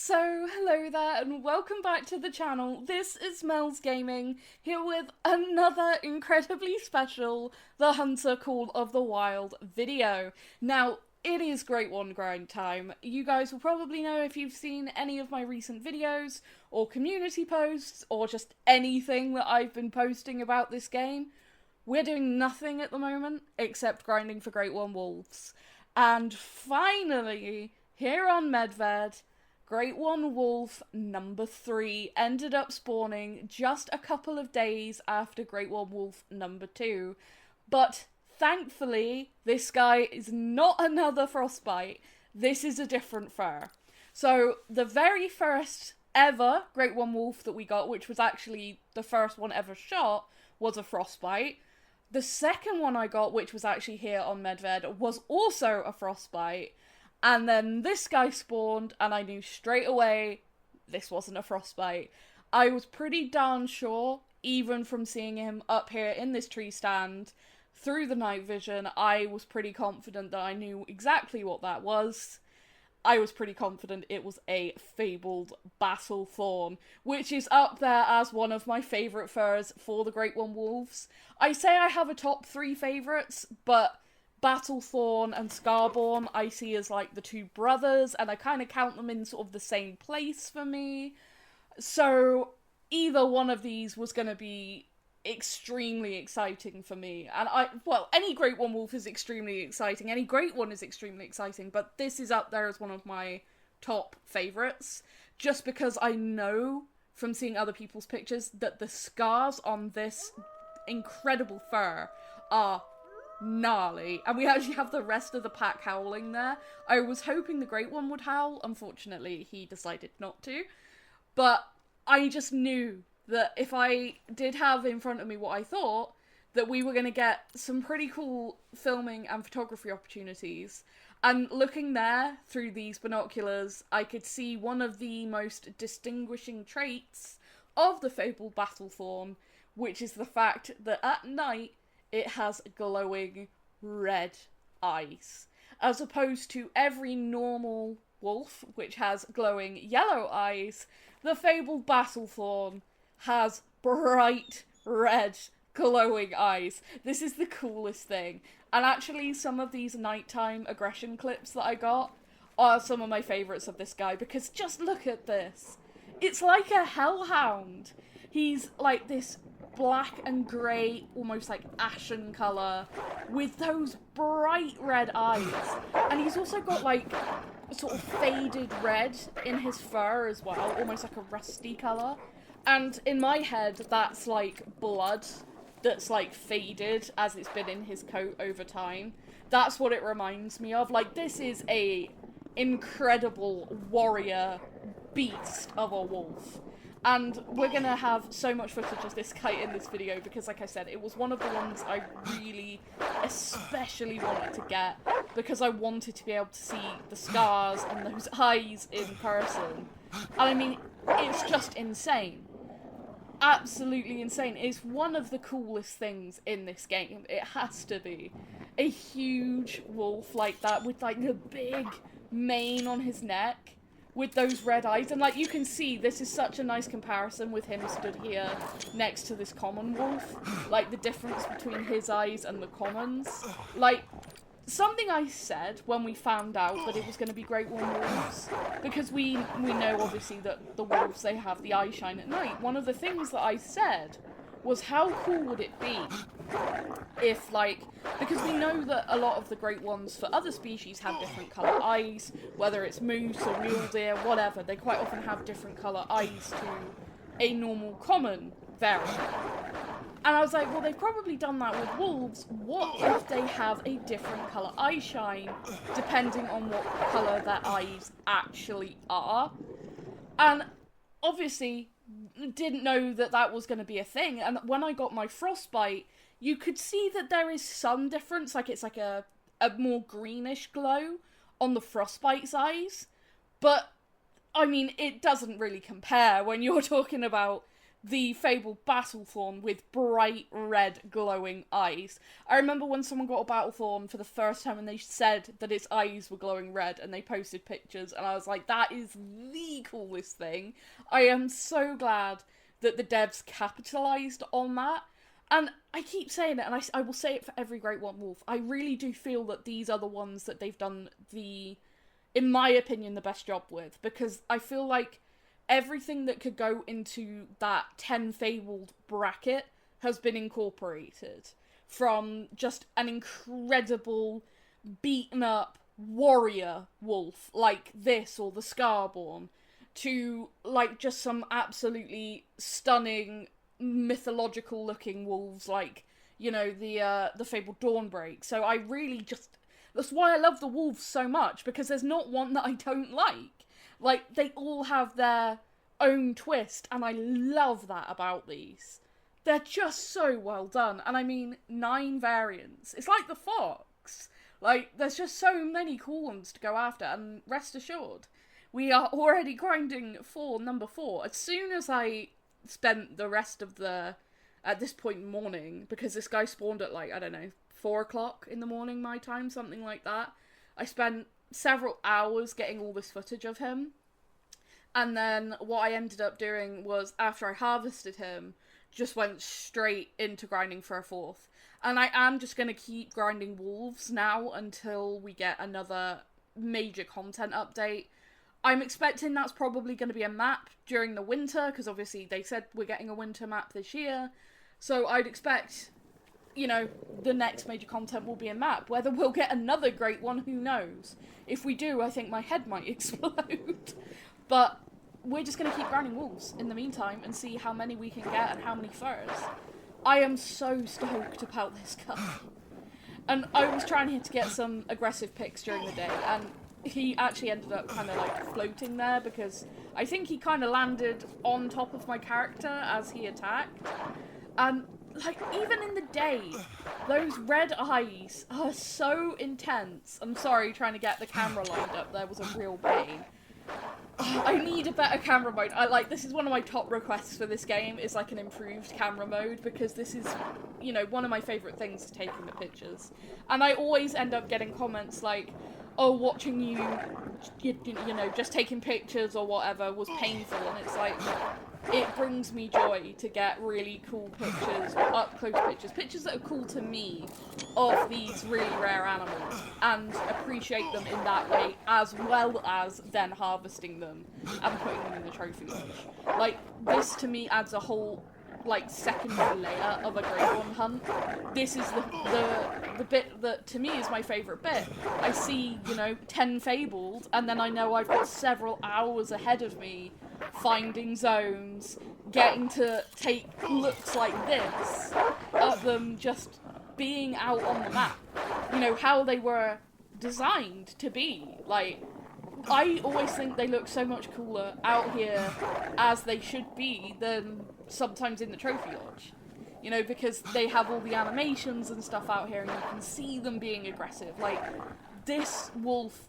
So, hello there and welcome back to the channel. This is Mels Gaming, here with another incredibly special The Hunter Call of the Wild video. Now, it is Great One grind time. You guys will probably know if you've seen any of my recent videos, or community posts, or just anything that I've been posting about this game. We're doing nothing at the moment, except grinding for Great One Wolves. And finally, here on MEDVED, Great One Wolf number 3 ended up spawning just a couple of days after Great One Wolf number 2. But thankfully, this guy is not another frostbite. This is a different fur. So the very first ever Great One Wolf that we got, which was actually the first one ever shot, was a frostbite. The second one I got, which was actually here on MEDVED, was also a frostbite. And then this guy spawned, and I knew straight away this wasn't a frostbite. I was pretty darn sure, even from seeing him up here in this tree stand, through the night vision, I was pretty confident that I knew exactly what that was. I was pretty confident it was a Fabled Battlethorn, which is up there as one of my favourite furs for the Great One Wolves. I say I have a top 3 favourites, but Battlethorn and Scarborn I see as like the two brothers, and I kind of count them in sort of the same place for me. So either one of these was going to be extremely exciting for me. And any Great One Wolf is extremely exciting, any Great One is extremely exciting, but this is up there as one of my top favourites, just because I know from seeing other people's pictures that the scars on this incredible fur are gnarly, and we actually have the rest of the pack howling there. I was hoping the Great One would howl, unfortunately he decided not to, but I just knew that if I did have in front of me what I thought, that we were going to get some pretty cool filming and photography opportunities. And looking there through these binoculars, I could see one of the most distinguishing traits of the Fabled Battlethorn, which is the fact that at night it has glowing red eyes, as opposed to every normal wolf, which has glowing yellow eyes. The Fabled Battlethorn has bright red glowing eyes. This is the coolest thing. And actually, some of these nighttime aggression clips that I got are some of my favourites of this guy, because just look at this. It's like a hellhound. He's like this black and grey, almost like ashen colour, with those bright red eyes. And he's also got like sort of faded red in his fur as well, almost like a rusty colour. And in my head, that's like blood that's like faded as it's been in his coat over time. That's what it reminds me of. Like, this is a incredible warrior beast of a wolf. And we're gonna have so much footage of this guy in this video because, like I said, it was one of the ones I really especially wanted to get because I wanted to be able to see the scars and those eyes in person. And I mean, it's just insane. Absolutely insane. It's one of the coolest things in this game. It has to be. A huge wolf like that with like the big mane on his neck with those red eyes. And like you can see, this is such a nice comparison with him stood here next to this common wolf. Like the difference between his eyes and the commons. Like, something I said when we found out that it was going to be Great One Wolves, because we know obviously that the wolves, they have the eye shine at night. One of the things that I said was, how cool would it be if, like, because we know that a lot of the Great Ones for other species have different colour eyes, whether it's moose or mule deer, whatever, they quite often have different colour eyes to a normal common variant. And I was like, well, they've probably done that with wolves. What if they have a different colour eye shine, depending on what colour their eyes actually are? And obviously, didn't know that that was going to be a thing. And when I got my frostbite, you could see that there is some difference. Like, it's like a more greenish glow on the frostbite's eyes. But, I mean, it doesn't really compare when you're talking about the Fabled Battlethorn with bright red glowing eyes. I remember when someone got a Battlethorn for the first time and they said that its eyes were glowing red and they posted pictures and I was like, that is the coolest thing. I am so glad that the devs capitalised on that. And I keep saying it, and I will say it for every Great One Wolf. I really do feel that these are the ones that they've done in my opinion, the best job with. Because I feel like everything that could go into that 10 Fabled bracket has been incorporated. From just an incredible, beaten up warrior wolf like this, or the Scarborn, to like just some absolutely stunning mythological looking wolves like, you know, the Fabled Dawnbreak. So I really just, that's why I love the wolves so much, because there's not one that I don't like. Like, they all have their own twist, and I love that about these. They're just so well done. And I mean, 9 variants. It's like the fox. Like, there's just so many cool ones to go after, and rest assured, we are already grinding for number 4. As soon as I spent the rest of at this point in the morning, because this guy spawned at like, I don't know, 4 o'clock in the morning my time, something like that. I spent several hours getting all this footage of him. And then what I ended up doing was, after I harvested him, just went straight into grinding for a 4th. And I am just going to keep grinding wolves now until we get another major content update. I'm expecting that's probably going to be a map during the winter, because obviously they said we're getting a winter map this year. So I'd expect, you know, the next major content will be a map. Whether we'll get another great one, who knows? If we do, I think my head might explode. But we're just going to keep grinding wolves in the meantime and see how many we can get and how many furs. I am so stoked about this guy. And I was trying to get some aggressive picks during the day, and he actually ended up kind of like floating there, because I think he kind of landed on top of my character as he attacked. And like, even in the day, those red eyes are so intense. I'm sorry, trying to get the camera lined up there was a real pain. I need a better camera mode. This is one of my top requests for this game, is like an improved camera mode, because this is, you know, one of my favourite things, taking the pictures. And I always end up getting comments like, oh, watching you know, just taking pictures or whatever was painful, and it's like, it brings me joy to get really cool pictures, or up-close pictures that are cool to me, of these really rare animals, and appreciate them in that way, as well as then harvesting them and putting them in the trophy lodge. Like, this to me adds a whole, like, secondary layer of a Great One hunt. This is the bit that to me is my favourite bit. I see, you know, 10 Fabled, and then I know I've got several hours ahead of me finding zones, getting to take looks like this of them just being out on the map. You know, how they were designed to be. Like, I always think they look so much cooler out here as they should be than sometimes in the trophy lodge. You know, because they have all the animations and stuff out here and you can see them being aggressive. Like, this wolf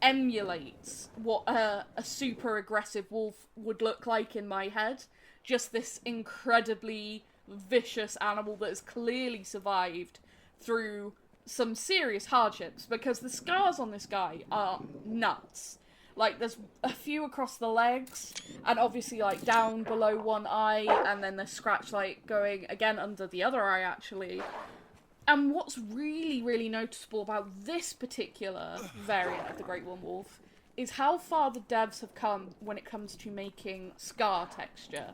emulates what a super aggressive wolf would look like in my head. Just this incredibly vicious animal that has clearly survived through some serious hardships, because the scars on this guy are nuts. Like, there's a few across the legs, and obviously, like, down below one eye, and then there's scratch, like, going again under the other eye, actually. And what's really, really noticeable about this particular variant of the Great One Wolf is how far the devs have come when it comes to making scar texture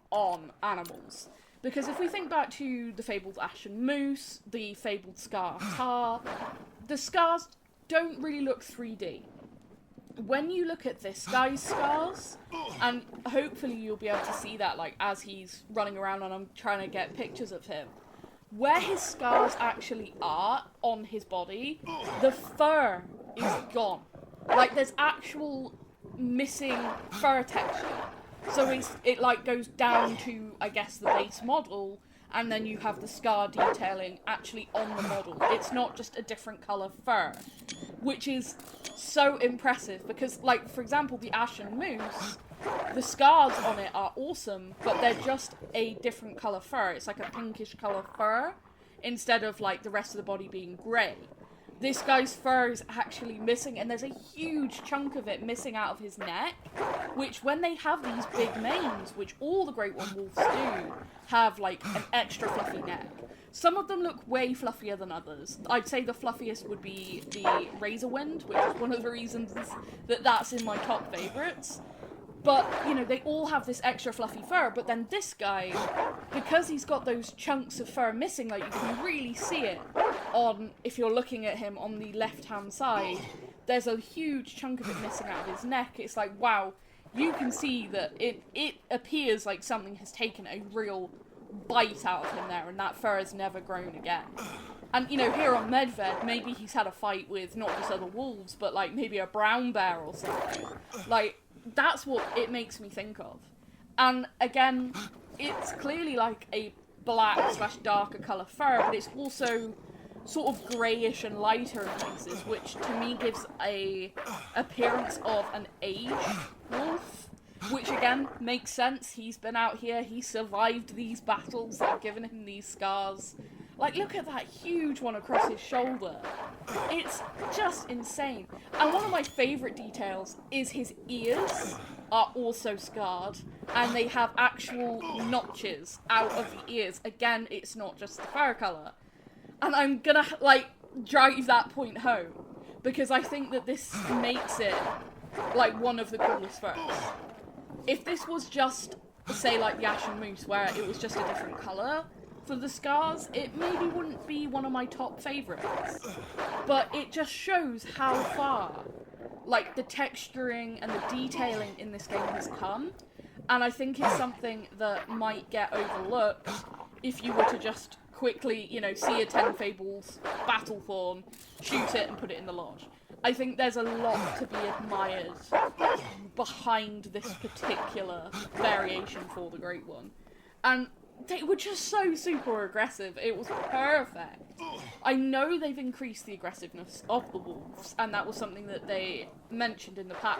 on animals. Because if we think back to the Fabled Ashen Moose, the Fabled Scar Tar, the scars don't really look 3D. When you look at this guy's scars, and hopefully you'll be able to see that, like, as he's running around and I'm trying to get pictures of him, where his scars actually are on his body, the fur is gone. Like, there's actual missing fur texture. So it like goes down to, I guess, the base model, and then you have the scar detailing actually on the model. It's not just a different colour fur, which is so impressive because, like, for example, the Ashen Moose, the scars on it are awesome, but they're just a different colour fur. It's like a pinkish colour fur instead of, like, the rest of the body being grey. This guy's fur is actually missing, and there's a huge chunk of it missing out of his neck, which when they have these big manes, which all the Great One Wolves do, have, like, an extra fluffy neck. Some of them look way fluffier than others. I'd say the fluffiest would be the Razorwind, which is one of the reasons that that's in my top favourites. But, you know, they all have this extra fluffy fur, but then this guy, because he's got those chunks of fur missing, like, you can really see it on, if you're looking at him on the left-hand side, there's a huge chunk of it missing out of his neck. It's like, wow, you can see that it appears like something has taken a real bite out of him there, and that fur has never grown again. And, you know, here on MEDVED, maybe he's had a fight with not just other wolves, but, like, maybe a brown bear or something. Like, that's what it makes me think of. And again, it's clearly like a black / darker colour fur, but it's also sort of greyish and lighter in places, which to me gives a appearance of an aged wolf, which again makes sense. He's been out here, he survived these battles that have given him these scars. Like, look at that huge one across his shoulder. It's just insane. And one of my favourite details is his ears are also scarred, and they have actual notches out of the ears. Again, it's not just the fur colour. And I'm gonna, like, drive that point home, because I think that this makes it, like, one of the coolest furs. If this was just, say, like the Ashen Moose, where it was just a different colour for the scars, it maybe wouldn't be one of my top favourites. But it just shows how far, like, the texturing and the detailing in this game has come. And I think it's something that might get overlooked if you were to just quickly, you know, see a 10 Fables Battlethorn, shoot it and put it in the lodge. I think there's a lot to be admired behind this particular variation for the Great One. And they were just so super aggressive. It was perfect. I know they've increased the aggressiveness of the wolves, and that was something that they mentioned in the patch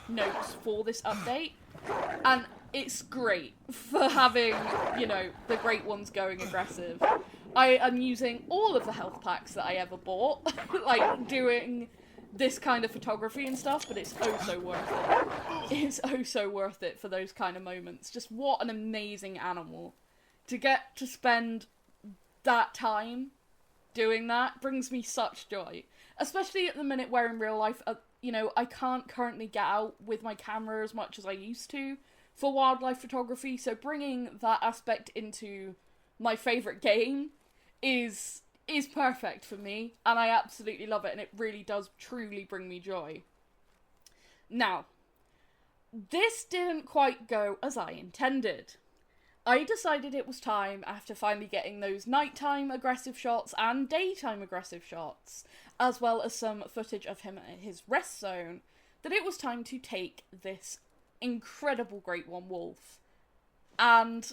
notes for this update. And it's great for having, you know, the Great Ones going aggressive. I am using all of the health packs that I ever bought, like, doing this kind of photography and stuff, but it's oh so worth it. It's oh so worth it for those kind of moments. Just what an amazing animal. To get to spend that time doing that brings me such joy. Especially at the minute where in real life, you know, I can't currently get out with my camera as much as I used to for wildlife photography, so bringing that aspect into my favourite game is perfect for me, and I absolutely love it, and it really does truly bring me joy. Now, this didn't quite go as I intended. I decided it was time, after finally getting those nighttime aggressive shots and daytime aggressive shots, as well as some footage of him at his rest zone, that it was time to take this incredible Great One Wolf. And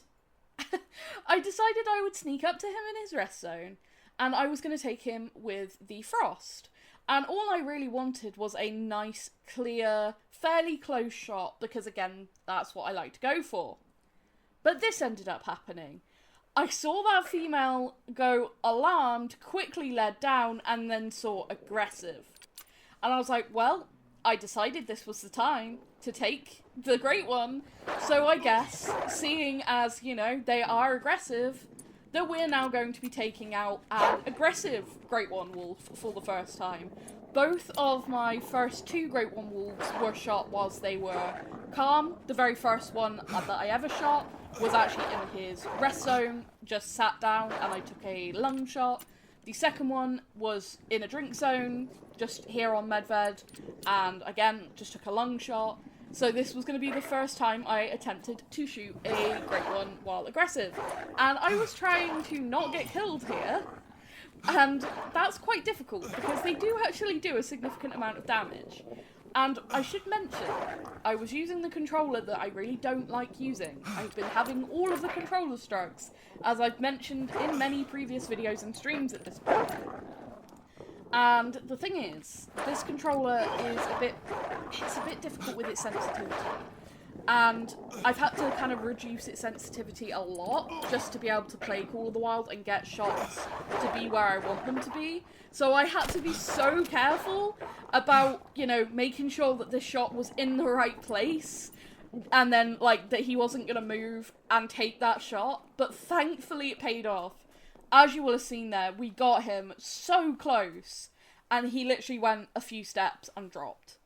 I decided I would sneak up to him in his rest zone, and I was going to take him with the Frost. And all I really wanted was a nice, clear, fairly close shot, because again, that's what I like to go for. But this ended up happening. I saw that female go alarmed, quickly led down, and then saw aggressive. And I was like, well, I decided this was the time to take the Great One, so I guess, seeing as, you know, they are aggressive, that we're now going to be taking out an aggressive Great One Wolf for the first time. Both of my first two Great One Wolves were shot whilst they were calm. The very first one that I ever shot was actually in his rest zone, just sat down and I took a lung shot. The second one was in a drink zone, just here on MEDVED, and again, just took a lung shot. So this was going to be the first time I attempted to shoot a Great One while aggressive. And I was trying to not get killed here, and that's quite difficult because they do actually do a significant amount of damage. And I should mention, I was using the controller that I really don't like using. I've been having all of the controller strokes, as I've mentioned in many previous videos and streams at this point. And the thing is, this controller is it's a bit difficult with its sensitivity. And I've had to kind of reduce its sensitivity a lot just to be able to play Call of the Wild and get shots to be where I want them to be. So I had to be so careful about, you know, making sure that this shot was in the right place. And then, like, that he wasn't going to move and take that shot. But thankfully it paid off. As you will have seen there, we got him so close. And he literally went a few steps and dropped.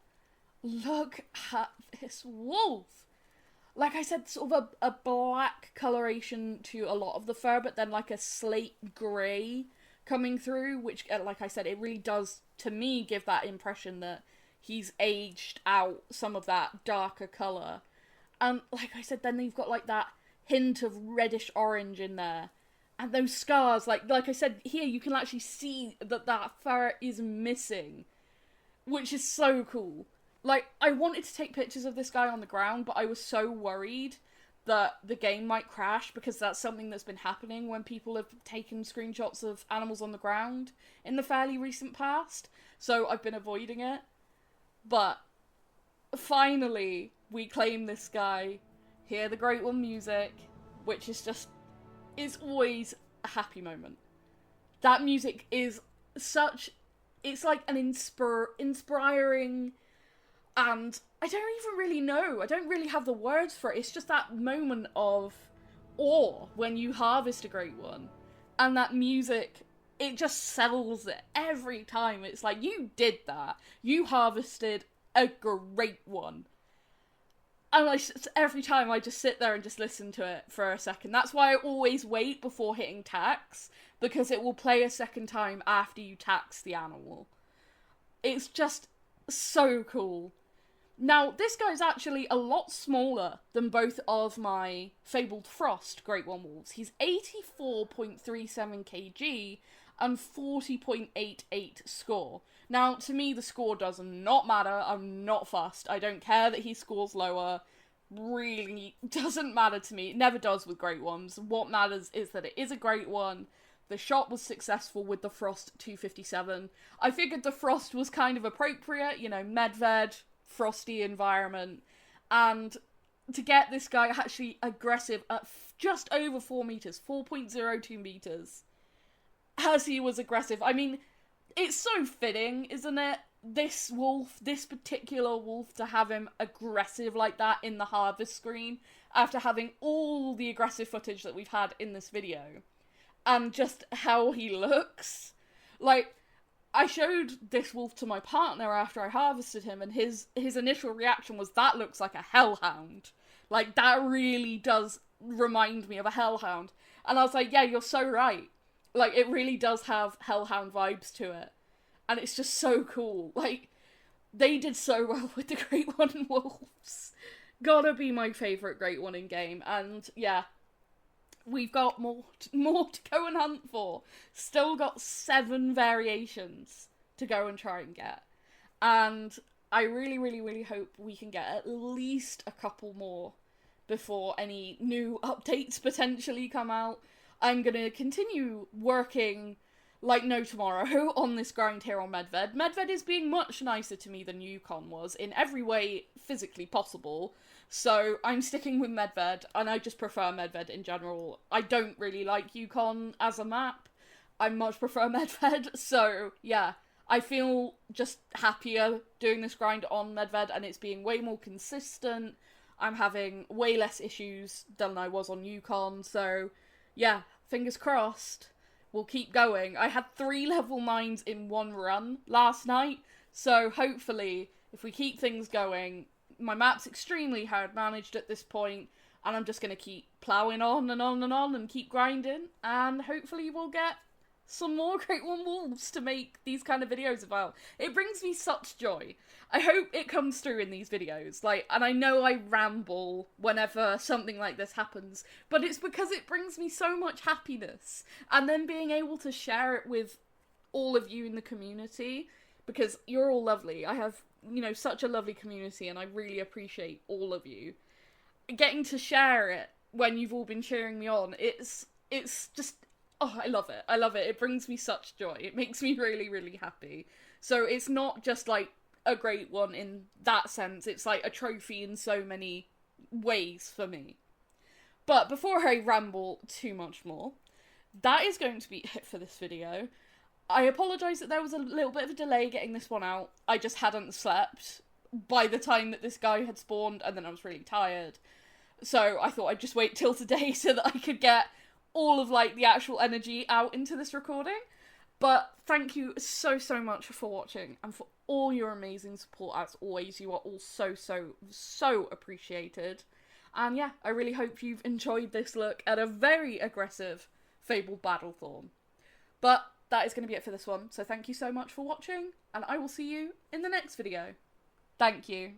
Look at this wolf. Like I said, sort of a black coloration to a lot of the fur, but then like a slate grey coming through, which, like I said, it really does, to me, give that impression that he's aged out some of that darker colour. And like I said, then you've got like that hint of reddish orange in there. And those scars, like I said, here you can actually see that fur is missing, which is so cool. Like, I wanted to take pictures of this guy on the ground, but I was so worried that the game might crash, because that's something that's been happening when people have taken screenshots of animals on the ground in the fairly recent past. So I've been avoiding it. But finally, we claim this guy, hear the Great One music, which is just, it's always a happy moment. That music is such, it's like an inspiring, and I don't even really know. I don't really have the words for it. It's just that moment of awe when you harvest a Great One. And that music, it just sells it every time. It's like, you did that. You harvested a Great One. And every time I just sit there and just listen to it for a second. That's why I always wait before hitting tax, because it will play a second time after you tax the animal. It's just so cool. Now, this guy's actually a lot smaller than both of my Fabled Frost Great One Wolves. He's 84.37 kg and 40.88 score. Now, to me, the score does not matter. I'm not fussed. I don't care that he scores lower. Really doesn't matter to me. It never does with Great Ones. What matters is that it is a Great One. The shot was successful with the Frost 257. I figured the Frost was kind of appropriate, you know, Medved, frosty environment, and to get this guy actually aggressive at just over 4 meters, 4.02 meters, as he was aggressive. I mean, it's so fitting, isn't it? This wolf, this particular wolf, to have him aggressive like that in the harvest screen, after having all the aggressive footage that we've had in this video, and just how he looks. Like, I showed this wolf to my partner after I harvested him, and his initial reaction was, that looks like a hellhound. Like, that really does remind me of a hellhound. And I was like, yeah, you're so right. Like, it really does have hellhound vibes to it. And it's just so cool. Like, they did so well with the Great One wolves. Gotta be my favourite Great One in game. And yeah, we've got more to go and hunt for. Still got 7 variations to go and try and get. And I really, really, really hope we can get at least a couple more before any new updates potentially come out. I'm going to continue working like no tomorrow on this grind here on Medved. Medved is being much nicer to me than Yukon was in every way physically possible. So I'm sticking with Medved, and I just prefer Medved in general. I don't really like Yukon as a map. I much prefer Medved, so yeah. I feel just happier doing this grind on Medved, and it's being way more consistent. I'm having way less issues than I was on Yukon, so yeah, fingers crossed. We'll keep going. I had 3 level 9s in one run last night, so hopefully, if we keep things going, my map's extremely hard managed at this point, and I'm just going to keep ploughing on and on and on and keep grinding, and hopefully we'll get some more Great One Wolves to make these kind of videos about. It brings me such joy. I hope it comes through in these videos, like, and I know I ramble whenever something like this happens, but it's because it brings me so much happiness, and then being able to share it with all of you in the community, because you're all lovely. I have, you know, such a lovely community, and I really appreciate all of you. Getting to share it when you've all been cheering me on, it's just Oh, I love it. I love it. It brings me such joy. It makes me really, really happy. So it's not just like a great one in that sense. It's like a trophy in so many ways for me. But before I ramble too much more, that is going to be it for this video. I apologise that there was a little bit of a delay getting this one out. I just hadn't slept by the time that this guy had spawned, and then I was really tired. So I thought I'd just wait till today so that I could get all of like the actual energy out into this recording. But thank you so, so much for watching and for all your amazing support as always. You are all so, so, so appreciated. And yeah, I really hope you've enjoyed this look at a very aggressive Fabled Battlethorn. But that is going to be it for this one. So thank you so much for watching, and I will see you in the next video. Thank you.